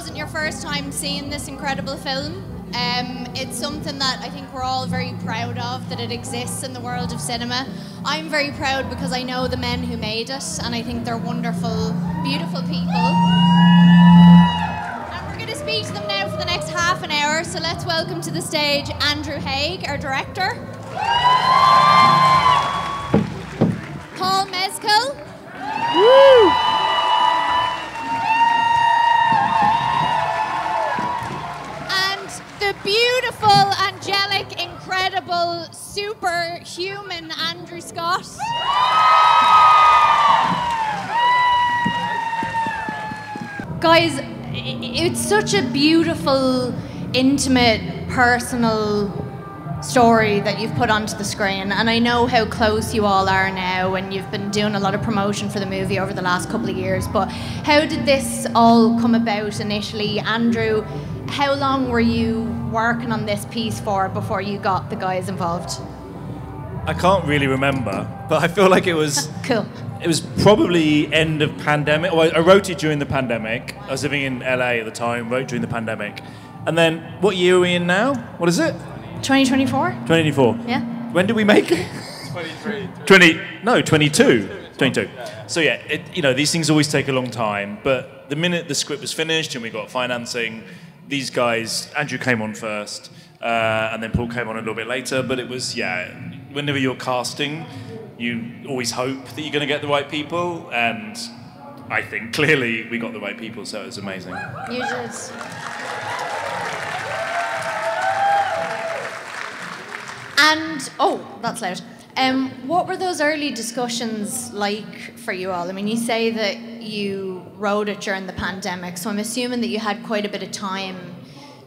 wasn't your first time seeing this incredible film. It's something that I think we're all very proud of, that it exists in the world of cinema. I'm very proud because I know the men who made it, and I think they're wonderful, beautiful people. And we're going to speak to them now for the next half an hour, so let's welcome to the stage Andrew Haigh, our director. Paul Mescal. Woo! The beautiful, angelic, incredible, superhuman Andrew Scott. Guys, it's such a beautiful, intimate, personal story that you've put onto the screen, and I know how close you all are now, and you've been doing a lot of promotion for the movie over the last couple of years, but how did this all come about initially? Andrew, how long were you working on this piece for before you got the guys involved? I can't really remember, but I feel like it was cool. It was probably end of pandemic. Well, I wrote it during the pandemic. I was living in LA at the time, wrote during the pandemic. And then, what year are we in now? What is it? 2024? 2024. Yeah. When did we make it? 22. 22. So yeah, these things always take a long time, but the minute the script was finished and we got financing, these guys, Andrew came on first, and then Paul came on a little bit later, but it was, whenever you're casting, you always hope that you're going to get the right people, and I think clearly we got the right people, so it was amazing. You did. And, that's loud. What were those early discussions like for you all? I mean, you say that you wrote it during the pandemic, so I'm assuming that you had quite a bit of time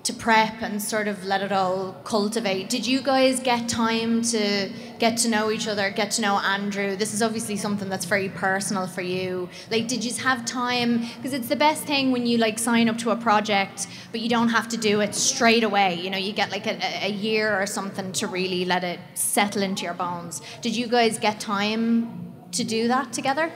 to prep and sort of let it all cultivate. Did you guys get time to get to know each other, get to know Andrew? This is obviously something that's very personal for you. Like, did you have time? Because it's the best thing when you sign up to a project, but you don't have to do it straight away. You get a year or something to really let it settle into your bones. Did you guys get time to do that together?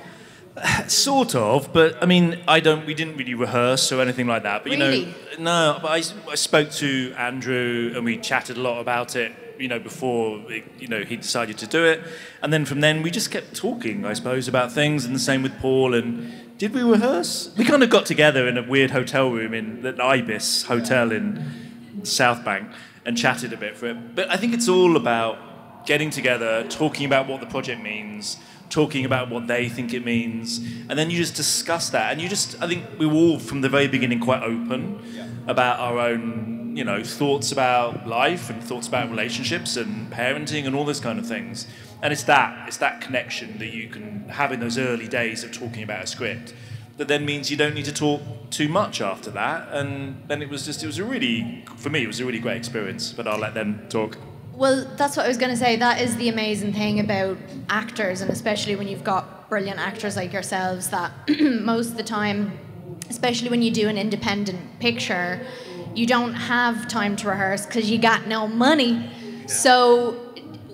Sort of, but I mean, we didn't really rehearse or anything like that. But really? No. But I spoke to Andrew and we chatted a lot about it. Before he decided to do it, and then from then we just kept talking, I suppose, about things. And the same with Paul. And did we rehearse? We kind of got together in a weird hotel room in the Ibis Hotel in South Bank and chatted a bit for it. But I think it's all about getting together, talking about what the project means, talking about what they think it means, and then you just discuss that. And I think we were all from the very beginning quite open about our own, thoughts about life and thoughts about relationships and parenting and all those kind of things. And it's that connection that you can have in those early days of talking about a script that then means you don't need to talk too much after that. And then it was a really great experience, but I'll let them talk. Well, that's what I was going to say. That is the amazing thing about actors, and especially when you've got brilliant actors like yourselves, that most of the time, especially when you do an independent picture, you don't have time to rehearse because you got no money. Yeah. So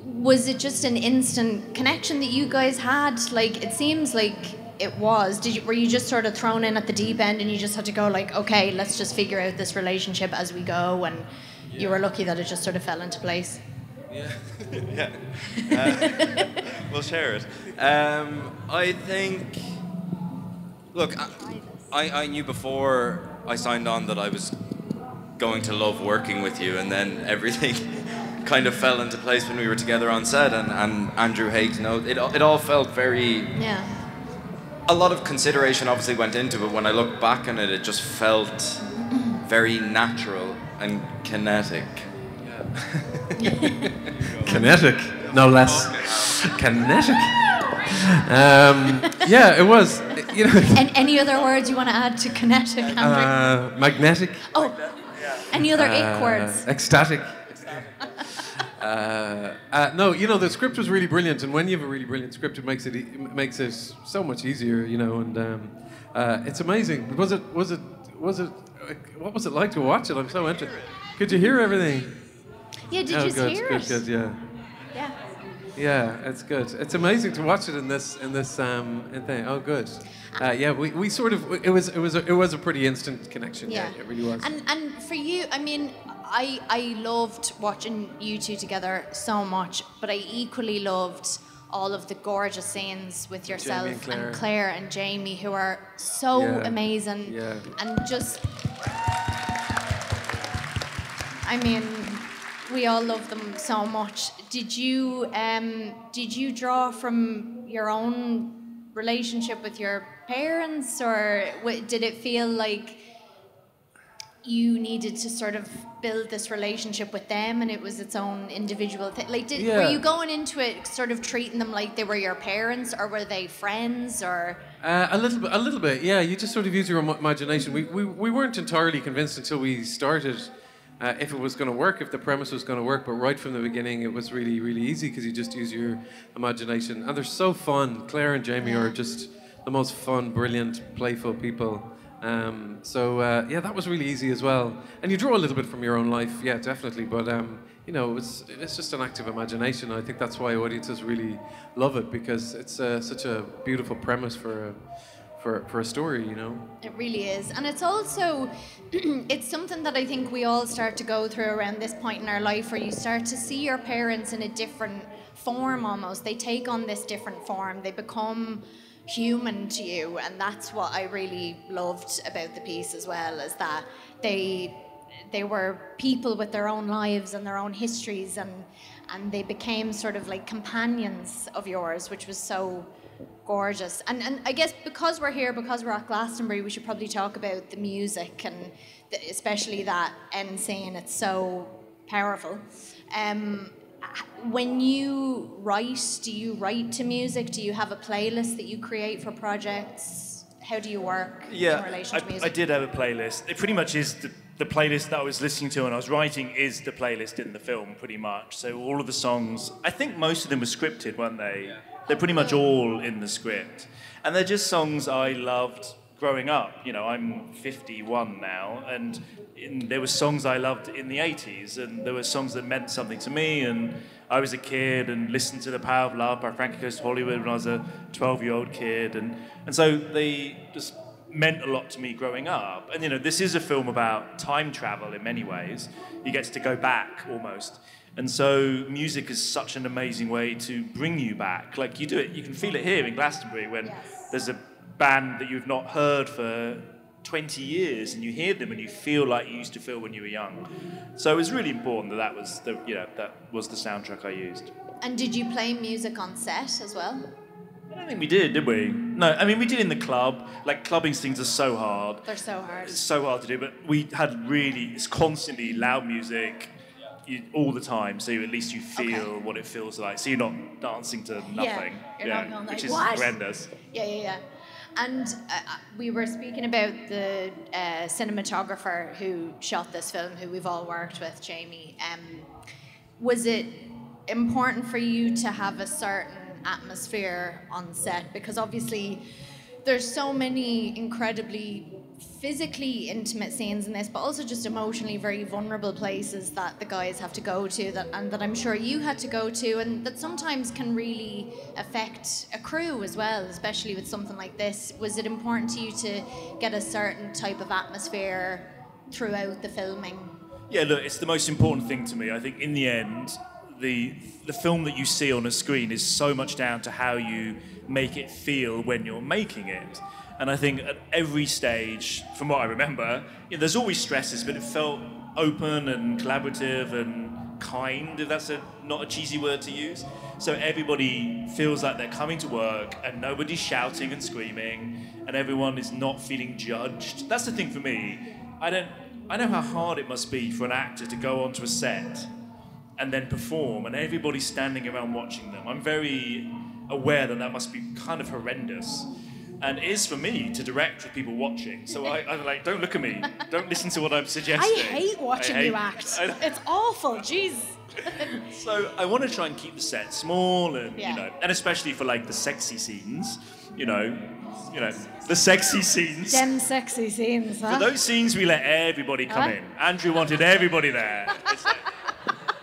was it just an instant connection that you guys had? It seems like it was. Were you just sort of thrown in at the deep end and you just had to go okay, let's just figure out this relationship as we go, and you were lucky that it just sort of fell into place? Yeah. We'll share it. I think, look, I knew before I signed on that I was going to love working with you, and then everything kind of fell into place when we were together on set, and Andrew Haigh, it all felt very... Yeah. A lot of consideration obviously went into it, but when I look back on it, it just felt very natural and kinetic. Kinetic, no less. Kinetic. It was. And any other words you want to add to kinetic, Andrew? Magnetic. Oh, any other ick words? Ecstatic. No, the script was really brilliant, and when you have a really brilliant script, it makes it so much easier, and it's amazing. What was it like to watch it? I'm so interested. Could you hear everything? Yeah, did you hear it? Good, yeah. Yeah. Yeah, it's good. It's amazing to watch it in this thing. Oh, good. Yeah, we sort of it was a pretty instant connection. Yeah, it really was. And for you, I mean, I loved watching you two together so much, but I equally loved all of the gorgeous scenes with yourself and Claire and Jamie, who are so amazing. Yeah. And just, I mean, we all love them so much. Did you draw from your own relationship with your parents, or did it feel like you needed to sort of build this relationship with them and it was its own individual thing? Like, were you going into it sort of treating them like they were your parents, or were they friends, or? A little bit, yeah. You just sort of use your imagination. We weren't entirely convinced until we started if it was going to work, if the premise was going to work, but right from the beginning it was really, really easy because you just use your imagination. And they're so fun. Claire and Jamie are just the most fun, brilliant, playful people. Yeah, that was really easy as well. And you draw a little bit from your own life, yeah, definitely. But you know, it's just an active imagination. I think that's why audiences really love it, because it's such a beautiful premise for a story, you know. It really is. And it's also it's something that I think we all start to go through around this point in our life, where you start to see your parents in a different form almost. They take on this different form. They become human to you, and that's what I really loved about the piece as well, is that they were people with their own lives and their own histories, and they became sort of like companions of yours, which was so gorgeous. And I guess because we're here, because we're at Glastonbury, we should probably talk about the music, and especially that end scene. It's so powerful. When you write, do you write to music? Do you have a playlist that you create for projects? How do you work in relation to music? I did have a playlist. It pretty much is the playlist that I was listening to and I was writing is the playlist in the film, pretty much. So all of the songs, I think most of them were scripted, weren't they? Yeah. They're pretty much all in the script. And they're just songs I loved growing up. You know, I'm 51 now, and there were songs I loved in the 80s, and there were songs that meant something to me, and I was a kid and listened to The Power of Love by Frankie Goes to Hollywood when I was a 12-year-old kid, and so they just meant a lot to me growing up. And you know, this is a film about time travel in many ways. You get to go back almost. And so music is such an amazing way to bring you back. Like, you do it, you can feel it here in Glastonbury when there's a band that you've not heard for 20 years and you hear them and you feel like you used to feel when you were young. So it was really important that was the soundtrack I used. And did you play music on set as well? I don't think we did we? No, I mean, we did in the club. Like, clubbing things are so hard. They're so hard. It's so hard to do, but we had it's constantly loud music all the time, so at least you feel what it feels like. So you're not dancing to nothing. You're not going like, which is what? horrendous. Yeah. And we were speaking about the cinematographer who shot this film, who we've all worked with, Jamie. Was it important for you to have a certain atmosphere on set? Because obviously there's so many incredibly physically intimate scenes in this, but also just emotionally very vulnerable places that the guys have to go to, that I'm sure you had to go to, and that sometimes can really affect a crew as well, especially with something like this. Was it important to you to get a certain type of atmosphere throughout the filming? Yeah, look, it's the most important thing to me. I think in the end, the film that you see on a screen is so much down to how you make it feel when you're making it. And I think at every stage, from what I remember, there's always stresses, but it felt open and collaborative and kind, if that's not a cheesy word to use. So everybody feels like they're coming to work and nobody's shouting and screaming and everyone is not feeling judged. That's the thing for me. I know how hard it must be for an actor to go onto a set and then perform and everybody's standing around watching them. I'm very aware that must be kind of horrendous. And it is for me to direct with people watching. So I'm like, don't look at me. Don't listen to what I'm suggesting. I hate watching you act. It's awful, jeez. So I want to try and keep the set small and, and especially for like the sexy scenes, the sexy scenes. Them sexy scenes, huh? For those scenes, we let everybody come in. Andrew wanted everybody there.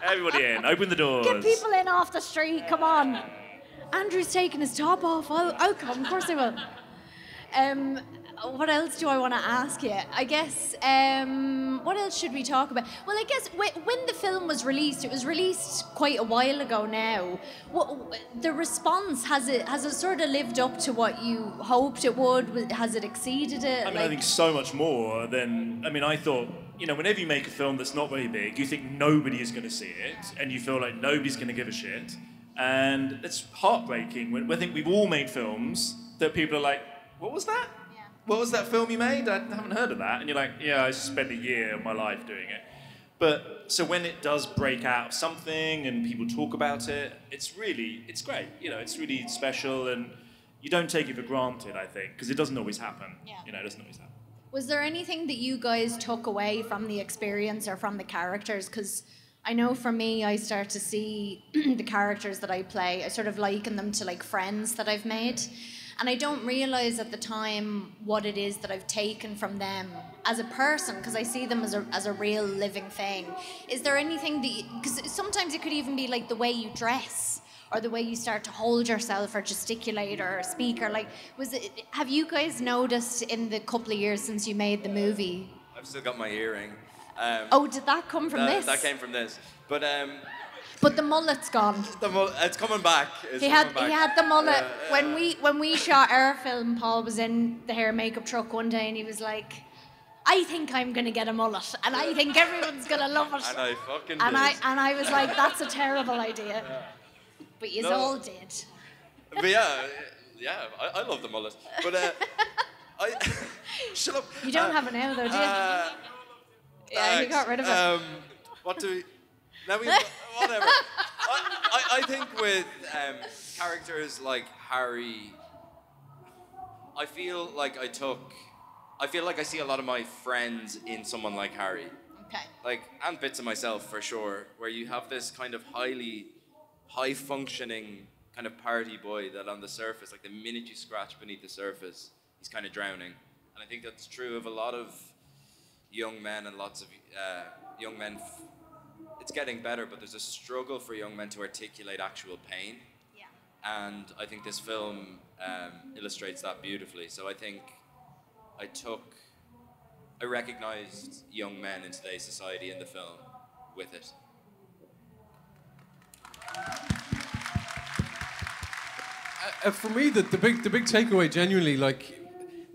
Everybody in. Open the doors. Get people in off the street. Come on. Andrew's taking his top off. I'll come. Of course I will. What else do I want to ask you? I guess, what else should we talk about? Well, I guess when the film was released, it was released quite a while ago now. The response, has it sort of lived up to what you hoped it would? Has it exceeded it? I mean, I think so much more than, I thought, whenever you make a film that's not very big, you think nobody is going to see it, and you feel like nobody's going to give a shit. And it's heartbreaking. I think we've all made films that people are like, what was that? What was that film you made? I haven't heard of that. And you're like, yeah, I spent a year of my life doing it. But so when it does break out of something and people talk about it, it's great. It's really special, and you don't take it for granted, I think, because it doesn't always happen. Yeah. It doesn't always happen. Was there anything that you guys took away from the experience or from the characters? Because I know for me, I start to see the characters that I play, I sort of liken them to like friends that I've made. And I don't realise at the time what it is that I've taken from them as a person, because I see them as a real living thing. Is there anything that, because sometimes it could even be like the way you dress, or the way you start to hold yourself or gesticulate or speak, or like, have you guys noticed in the couple of years since you made the movie? I've still got my earring. Did that come from this? That came from this. But the mullet's gone. It's coming back. He had the mullet. When we shot our film, Paul was in the hair and makeup truck one day, and he was like, I think I'm gonna get a mullet, and I think everyone's gonna love it. And I fucking and did. I was like, that's a terrible idea. But you all did. But yeah, I love the mullet. But shut up. You don't have it now, though, do you? Yeah, he got rid of it. What do we? Now we whatever. I think with characters like Harry, I feel like I see a lot of my friends in someone like Harry. Okay. And bits of myself for sure, where you have this kind of high functioning kind of party boy that on the surface, like the minute you scratch beneath the surface, he's kind of drowning. And I think that's true of a lot of young men and lots of young men. It's getting better, but there's a struggle for young men to articulate actual pain. Yeah. And I think this film illustrates that beautifully. So I think I recognized young men in today's society in the film with it. For me, the big takeaway, genuinely, like,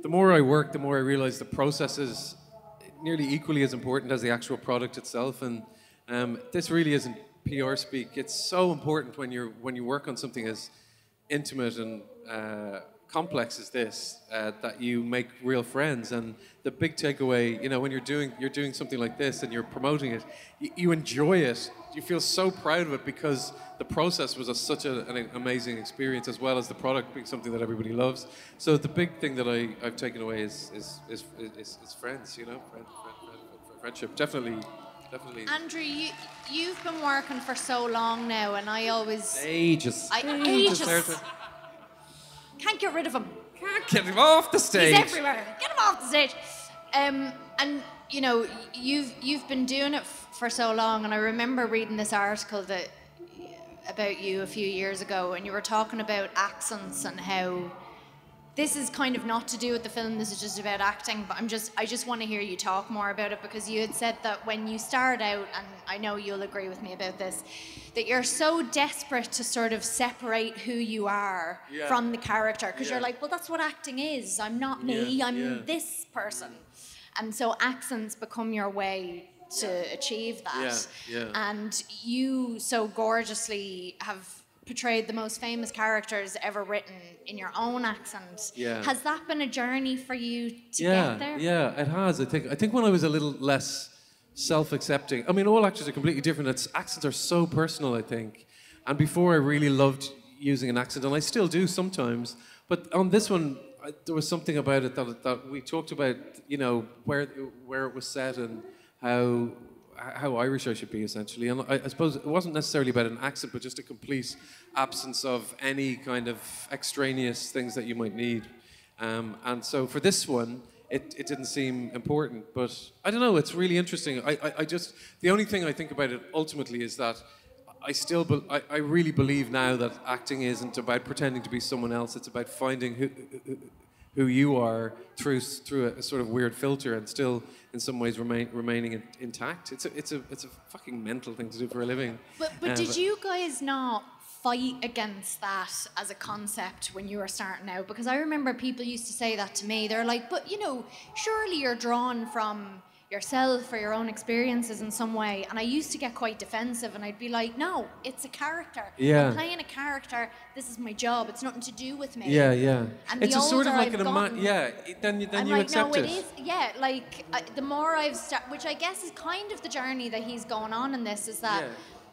the more I work, the more I realize the process is nearly equally as important as the actual product itself. And this really isn't PR speak. It's so important when you work on something as intimate and complex as this, that you make real friends. And the big takeaway, when you're doing something like this and you're promoting it, you enjoy it. You feel so proud of it because the process was such an amazing experience, as well as the product being something that everybody loves. So the big thing that I've taken away is friends, friendship, definitely. Andrew, you've been working for so long now, and I always ages. Can't get rid of him. Can't get him off the stage. He's everywhere. Get him off the stage. And you've been doing it for so long, and I remember reading this article about you a few years ago, and you were talking about accents and how this is kind of not to do with the film, this is just about acting, but I just want to hear you talk more about it, because you had said that when you start out, and I know you'll agree with me about this, that you're so desperate to sort of separate who you are from the character, because you're like, well, that's what acting is. I'm not me, I'm this person. And so accents become your way to achieve that. And you so gorgeously have portrayed the most famous characters ever written in your own accent. Has that been a journey for you to get there? Yeah, it has. I think when I was a little less self-accepting, I mean, all actors are completely different. Accents are so personal, I think. And before, I really loved using an accent, and I still do sometimes. But on this one, there was something about it that we talked about, where it was set and how Irish I should be, essentially. And I suppose it wasn't necessarily about an accent, but just a complete absence of any kind of extraneous things that you might need. And so for this one, it didn't seem important. But I don't know. It's really interesting. I just the only thing I think about it ultimately is that I really believe now that acting isn't about pretending to be someone else. It's about finding who you are through a sort of weird filter and still in some ways remaining intact. It's a fucking mental thing to do for a living. But did you guys not fight against that as a concept when you were starting out? Because I remember people used to say that to me. They're like, but you know, surely you're drawn from yourself or your own experiences in some way. And I used to get quite defensive, and I'd be like, no, it's a character. Yeah. I'm playing a character. This is my job. It's nothing to do with me. Yeah, yeah. And it's the a sort of older like I've an gotten, then I'm you like, accept no, it. it is. Yeah, like the more I've which I guess is kind of the journey that he's going on in this, is that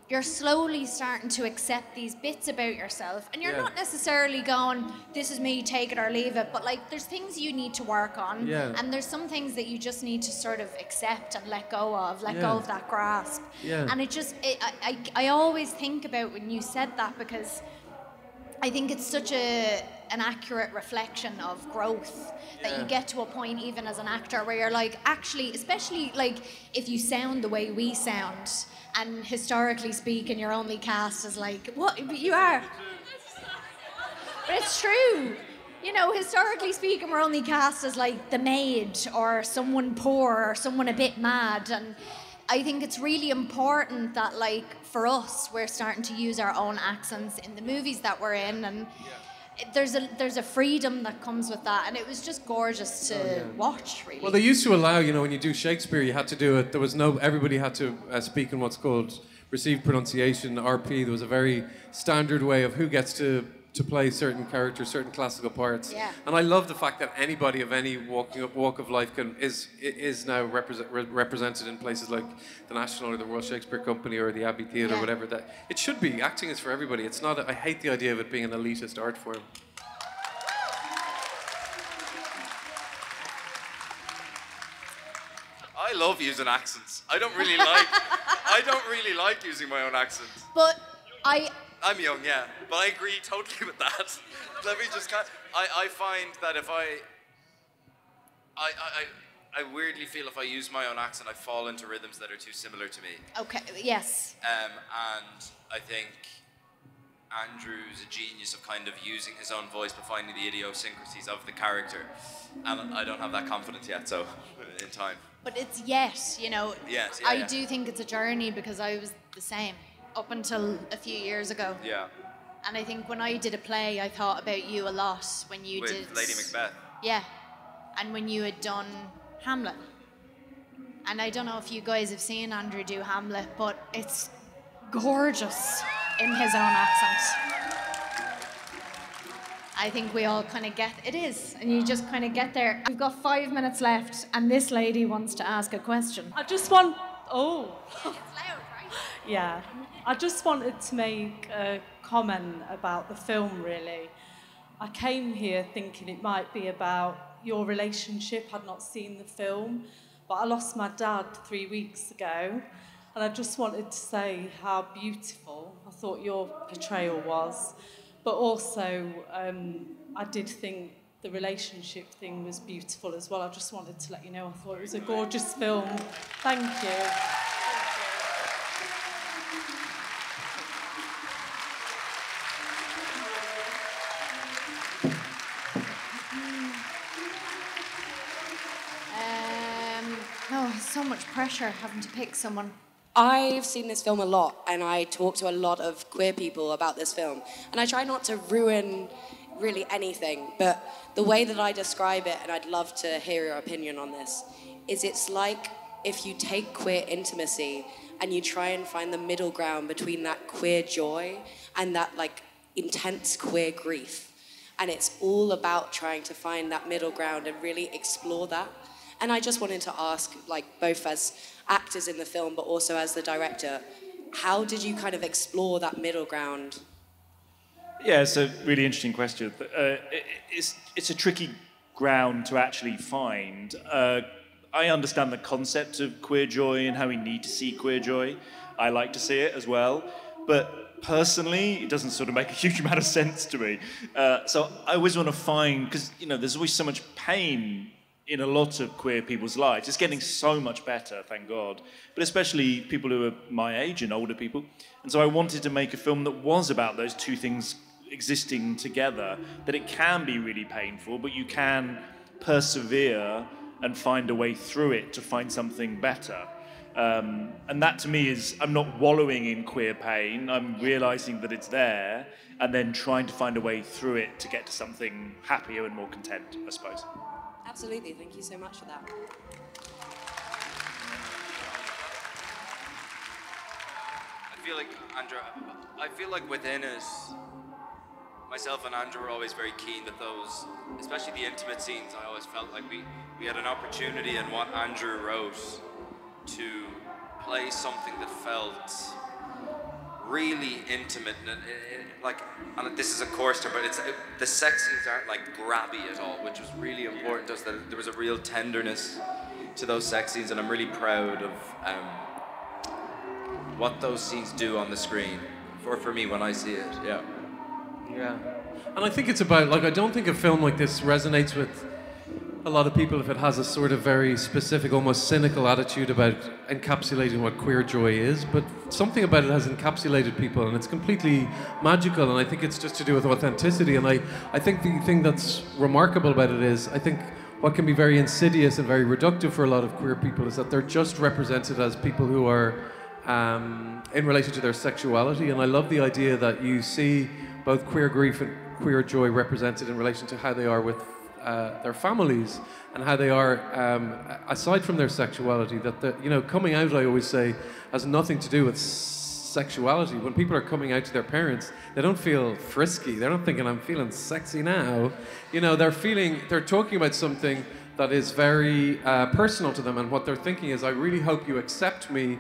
you're slowly starting to accept these bits about yourself, and you're not necessarily going, this is me, take it or leave it, but like there's things you need to work on, and there's some things that you just need to sort of accept and let go of that grasp. And it just I always think about when you said that, because I think it's such an accurate reflection of growth, that you get to a point even as an actor where you're like, actually, especially like if you sound the way we sound, and historically speaking you're only cast as like, what, you are, but it's true, you know, historically speaking we're only cast as like the maid or someone poor or someone a bit mad. And I think it's really important that, like, for us, we're starting to use our own accents in the movies that we're in, and there's a freedom that comes with that, and it was just gorgeous to watch, really. Well, they used to allow, you know, when you do Shakespeare, you had to do it. There was everybody had to speak in what's called received pronunciation, RP. There was a very standard way of who gets to play certain characters, certain classical parts. Yeah. And I love the fact that anybody of any walk of life is now represented in places like the National or the Royal Shakespeare Company or the Abbey Theatre or whatever. That it should be. Acting is for everybody. It's not. I hate the idea of it being an elitist art form. I love using accents. I don't really like using my own accent. But I'm young, yeah, but I agree totally with that. Let me just I find that if I weirdly feel if I use my own accent, I fall into rhythms that are too similar to me. okay, yes. And I think Andrew's a genius of kind of using his own voice but finding the idiosyncrasies of the character. And I don't have that confidence yet, so in time. But it's you know. Yes, I do think it's a journey, because I was the same up until a few years ago. Yeah. And I think when I did a play, I thought about you a lot when you With did Lady Macbeth. Yeah, and when you had done Hamlet. And I don't know if you guys have seen Andrew do Hamlet, but it's gorgeous in his own accent. I think we all kind of get it is, and you just kind of get there. We've got 5 minutes left, and this lady wants to ask a question. I just want. Oh. It's loud, right? Yeah. I just wanted to make a comment about the film, really. I came here thinking it might be about your relationship. I'd not seen the film, but I lost my dad 3 weeks ago, and I just wanted to say how beautiful I thought your portrayal was. But also, I did think the relationship thing was beautiful as well. I just wanted to let you know I thought it was a gorgeous film. Thank you. Oh, so much pressure having to pick someone. I've seen this film a lot, and I talk to a lot of queer people about this film. And I try not to ruin really anything, but the way that I describe it, and I'd love to hear your opinion on this, is it's like if you take queer intimacy and you try and find the middle ground between that queer joy and that like intense queer grief. And it's all about trying to find that middle ground and really explore that. And I just wanted to ask, like, both as actors in the film, but also as the director, how did you kind of explore that middle ground? Yeah, it's a really interesting question. It's a tricky ground to actually find. I understand the concept of queer joy and how we need to see queer joy. I like to see it as well. But personally, it doesn't sort of make a huge amount of sense to me. So I always want to find, because, you know, there's always so much pain in a lot of queer people's lives. It's getting so much better, thank God, but especially people who are my age and older people. And so I wanted to make a film that was about those two things existing together, that it can be really painful, but you can persevere and find a way through it to find something better. And that to me is, I'm not wallowing in queer pain, I'm realizing that it's there and then trying to find a way through it to get to something happier and more content, I suppose. Absolutely, thank you so much for that. I feel like, Andrew, I feel like within us, myself and Andrew were always very keen that those, especially the intimate scenes, I always felt like we had an opportunity in what Andrew wrote to play something that felt really intimate, and this is a coarse term, but the sex scenes aren't like grabby at all, which was really important to us, that there was a real tenderness to those sex scenes, and I'm really proud of what those scenes do on the screen for me when I see it. Yeah. And I think it's about, like, I don't think a film like this resonates with a lot of people if it has a sort of very specific, almost cynical attitude about encapsulating what queer joy is, but something about it has encapsulated people, and it's completely magical, and I think it's just to do with authenticity. And I think the thing that's remarkable about it is, I think what can be very insidious and very reductive for a lot of queer people is that they're just represented as people who are in relation to their sexuality. And I love the idea that you see both queer grief and queer joy represented in relation to how they are with their families, and how they are aside from their sexuality. That coming out, I always say, has nothing to do with sexuality. When people are coming out to their parents, they don't feel frisky. They're not thinking, I'm feeling sexy now. They're talking about something that is very personal to them, and what they're thinking is, I really hope you accept me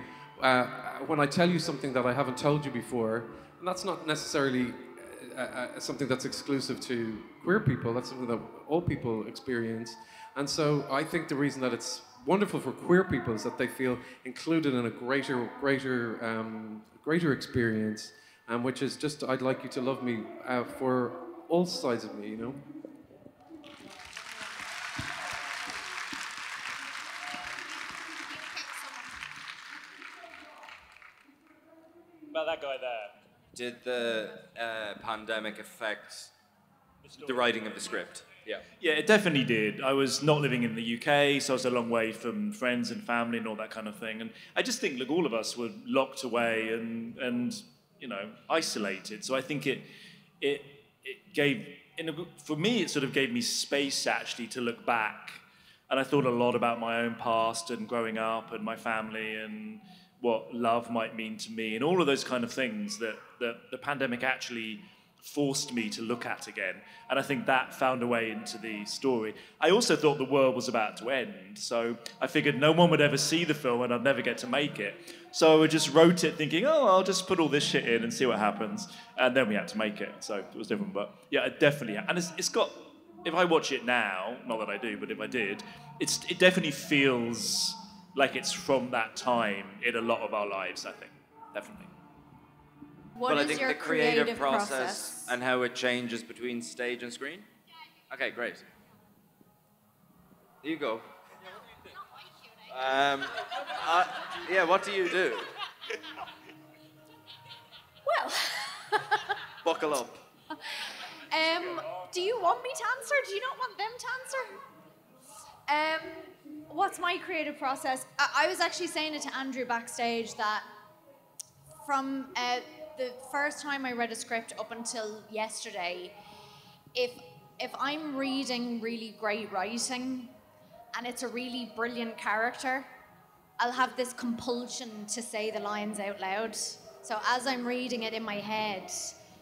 when I tell you something that I haven't told you before. And that's not necessarily something that's exclusive to queer people. That's something that all people experience. And so I think the reason that it's wonderful for queer people is that they feel included in a greater experience, which is just, I'd like you to love me for all sides of me, About that guy there. Did the pandemic affect the writing of the script? Yeah. Yeah, it definitely did. I was not living in the UK, so I was a long way from friends and family and all that kind of thing. And I just think, look, all of us were locked away and isolated. So I think it gave, for me, it sort of gave me space actually to look back. And I thought a lot about my own past and growing up and my family and what love might mean to me and all of those kind of things that the pandemic actually forced me to look at again. And I think that found a way into the story. I also thought the world was about to end, so I figured no one would ever see the film and I'd never get to make it. So I just wrote it thinking, I'll just put all this shit in and see what happens. And then we had to make it, so it was different. But yeah, it definitely, and it's got, if I watch it now, not that I do, but if I did, it definitely feels like it's from that time in a lot of our lives, I think, definitely. What I is think your the creative process and how it changes between stage and screen. Okay, great. Here you go. Yeah, what do you do? Well, Buckle up. do you want me to answer? Do you not want them to answer? What's my creative process? I was actually saying it to Andrew backstage that from the first time I read a script up until yesterday, if I'm reading really great writing and it's a really brilliant character, I'll have this compulsion to say the lines out loud. So as I'm reading it in my head,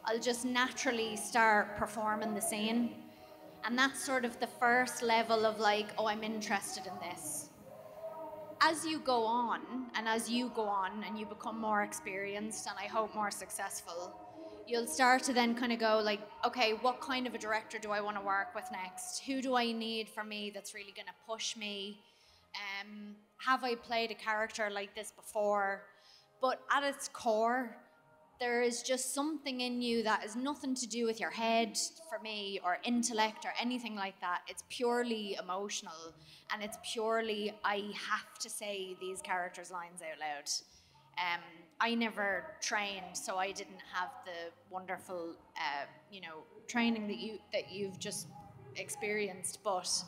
I'll just naturally start performing the scene. And that's sort of the first level of like, I'm interested in this. As you go on, and you become more experienced, and I hope more successful, you'll start to then kind of go like, okay, what kind of a director do I want to work with next? Who do I need for me that's really going to push me? Have I played a character like this before? But at its core, there is just something in you that is nothing to do with your head for me or intellect or anything like that. It's purely emotional, and it's purely, I have to say these characters' lines out loud. I never trained, so I didn't have the wonderful, training that you've just experienced, but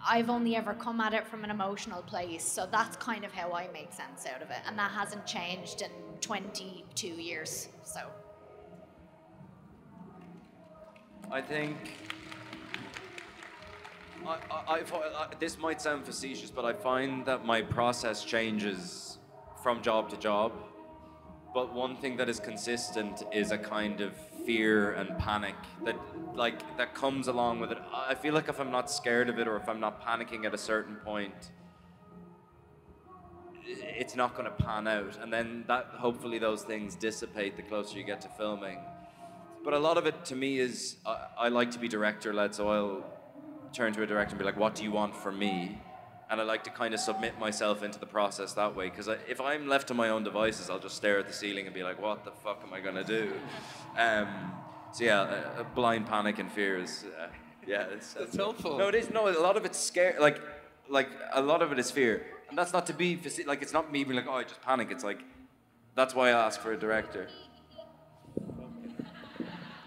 I've only ever come at it from an emotional place, so that's kind of how I make sense out of it, and that hasn't changed in 22 years, so. I think this might sound facetious, but I find that my process changes from job to job. But one thing that is consistent is a kind of fear and panic that comes along with it. I feel like if I'm not scared of it, or if I'm not panicking at a certain point, it's not going to pan out. And then hopefully those things dissipate the closer you get to filming. But a lot of it to me is, I like to be director-led, so I'll turn to a director and be like, what do you want from me? And I like to kind of submit myself into the process that way, because if I'm left to my own devices, I'll just stare at the ceiling and be like, what the fuck am I going to do? So yeah, a blind panic and fear is, it's helpful. No, it is. No, a lot of it's scare. Like a lot of it is fear, and that's not to be like, it's not me being like, oh, I just panic. It's like, that's why I ask for a director.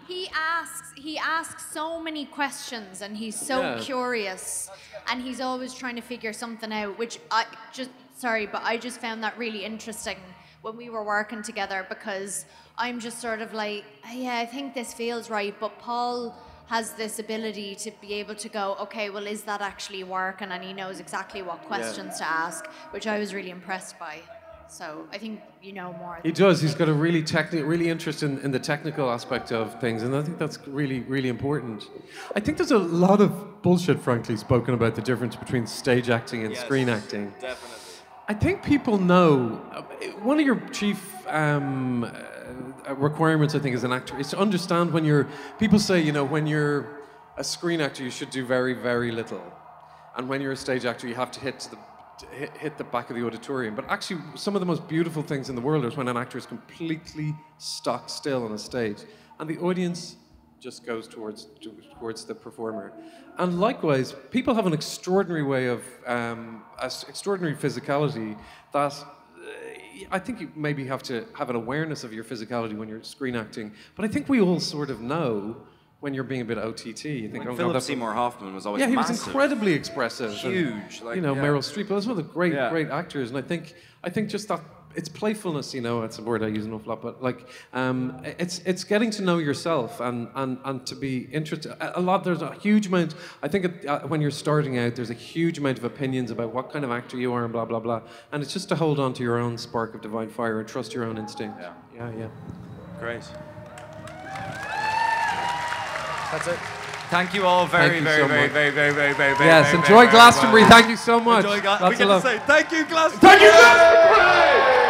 He asks so many questions, and he's so curious, and he's always trying to figure something out, which I just found that really interesting when we were working together, because I'm just sort of like, yeah, I think this feels right, but Paul has this ability to be able to go, okay, well, is that actually working? And he knows exactly what questions to ask, which I was really impressed by. So I think you know more. He does. He's got a really interest in the technical aspect of things, and I think that's really, really important. I think there's a lot of bullshit, frankly, spoken about the difference between stage acting and screen acting. Definitely. I think people know, one of your chief requirements, I think, as an actor is to understand people say, when you're a screen actor, you should do very, very little. And when you're a stage actor, you have to hit the back of the auditorium. But actually, some of the most beautiful things in the world is when an actor is completely stock still on a stage, and the audience just goes towards the performer. And likewise, people have an extraordinary way of, extraordinary physicality that I think you maybe have to have an awareness of your physicality when you're screen acting. But I think we all sort of know when you're being a bit OTT. You think, Philip Seymour Hoffman was always he massive. was incredibly expressive. Huge. And, Meryl Streep. Well, that's one of the great actors. And I think just that, it's playfulness, it's a word I use an awful lot, but it's getting to know yourself and to be interested. There's a huge amount, I think when you're starting out, there's a huge amount of opinions about what kind of actor you are and blah, blah, blah. And it's just to hold on to your own spark of divine fire and trust your own instinct. Yeah. Great. That's it. Thank you all very, very, very. Yes, enjoy Glastonbury. Thank you so much. We get to say thank you, Glastonbury. Thank you, Glastonbury!